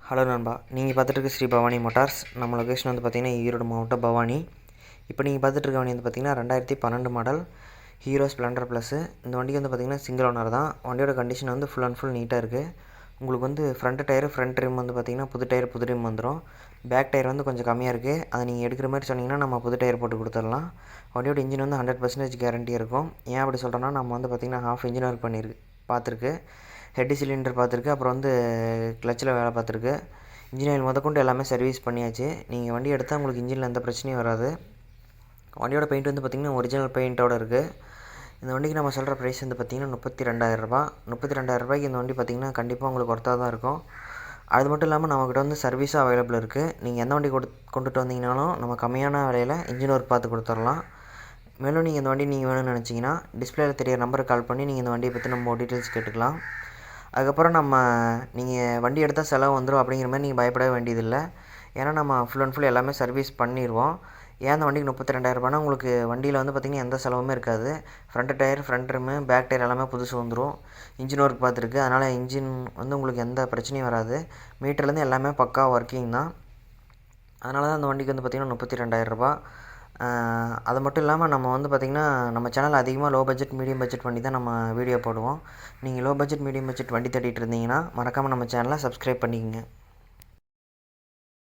Hello நண்பா, நீங்கள் பார்த்துட்டு ஸ்ரீ பவானி மோட்டார்ஸ். நம்ம லொகேஷன் வந்து பார்த்திங்கன்னா ஈரோடு மாவட்டம் பவானி. இப்போ நீங்கள் பார்த்துட்டு இருக்க வண்டி வந்து பார்த்திங்கன்னா 2012 மாடல் ஹீரோ ஸ்ப்ளெண்டர் ப்ளஸ்ஸு. இந்த வண்டிக்கு வந்து பார்த்திங்கன்னா சிங்கிள் ஓனர் தான். வண்டியோட கண்டிஷன் வந்து ஃபுல் அண்ட் ஃபுல் நீட்டாக இருக்குது. உங்களுக்கு வந்து ஃப்ரண்ட் டயர் ஃப்ரண்ட் ரிம் வந்து பார்த்திங்கன்னா புது டயர் புது ரிம் வந்துடும். பேக் டயர் வந்து கொஞ்சம் கம்மியாக இருக்குது. அதை நீங்கள் எடுக்கிற மாதிரி சொன்னிங்கன்னா நம்ம புது டயர் போட்டு கொடுத்துடலாம். வண்டியோட இன்ஜின் வந்து 100% கேரண்டி இருக்கும். ஏன் அப்படி சொல்கிறோன்னா, நம்ம வந்து பார்த்திங்கன்னா ஹாஃப் இன்ஜின் ஒர்க் பார்த்துருக்கு. ஹெட் சிலிண்டர் பார்த்துருக்கு, அப்புறம் வந்து கிளச்சில் வேலை பார்த்துருக்கு. இன்ஜின் ஆயில் முதற்கொண்டு எல்லாமே சர்வீஸ் பண்ணியாச்சு. நீங்கள் வண்டி எடுத்தால் உங்களுக்கு இன்ஜினில் எந்த பிரச்சனையும் வராது. வண்டியோட பெயிண்ட் வந்து பார்த்திங்கன்னா ஒரிஜினல் பெயிண்ட்டோடு இருக்குது. இந்த வண்டிக்கு நம்ம சொல்கிற ப்ரைஸ் வந்து பார்த்திங்கன்னா 32,000 32,000 இந்த வண்டி பார்த்திங்கன்னா கண்டிப்பாக உங்களுக்கு ஒர்த்தாக தான் இருக்கும். அது மட்டும் இல்லாமல் நம்மக்கிட்ட வந்து சர்வீஸும் அவைலபிள் இருக்குது. நீங்கள் எந்த வண்டி கொண்டுட்டு வந்தீங்கனாலும் நம்ம கம்மியான விலையில் இன்ஜின் ஒர்க் பார்த்து கொடுத்துடலாம். மேலும் நீங்கள் இந்த வண்டி நீங்கள் வேணும்னு நினச்சிங்கன்னா டிஸ்பிளேயில் தெரிய நம்பருக்கு கால் பண்ணி நீங்கள் இந்த வண்டியை பற்றி நம்ம டீட்டெயில்ஸ் கேட்டுக்கலாம். அதுக்கப்புறம் நீங்கள் வண்டி எடுத்தால் செலவு வந்துடும் அப்படிங்கிற மாதிரி நீங்கள் பயப்பட வேண்டியதில்லை. ஏன்னா நம்ம ஃபுல் அண்ட் ஃபுல் எல்லாமே சர்வீஸ் பண்ணிடுவோம். ஏன் அந்த வண்டிக்கு 32,000 உங்களுக்கு வண்டியில் வந்து பார்த்திங்கன்னா எந்த செலவுமே இருக்காது. Front tyre front rim back tyre எல்லாமே புதுசு வந்துடும். இன்ஜின் ஒர்க் பார்த்துருக்கு. அதனால் இன்ஜின் வந்து உங்களுக்கு எந்த பிரச்சனையும் வராது. மீட்டர்லேருந்து எல்லாமே பக்கா ஒர்க்கிங் தான். அதனால தான் அந்த வண்டிக்கு வந்து பார்த்திங்கன்னா 32,000. அது மட்டும் இல்லாமல் நம்ம வந்து பார்த்திங்கன்னா நம்ம சேனல் அதிகமாக லோ பட்ஜெட் மீடியம் பட்ஜெட் வண்டி தான் நம்ம வீடியோ போடுவோம். நீங்கள் லோ பட்ஜெட் மீடியம் பட்ஜெட் வண்டி தேடிட்டு இருந்தீங்கன்னா மறக்காமல் நம்ம சேனலை சப்ஸ்கிரைப் பண்ணிக்கங்க.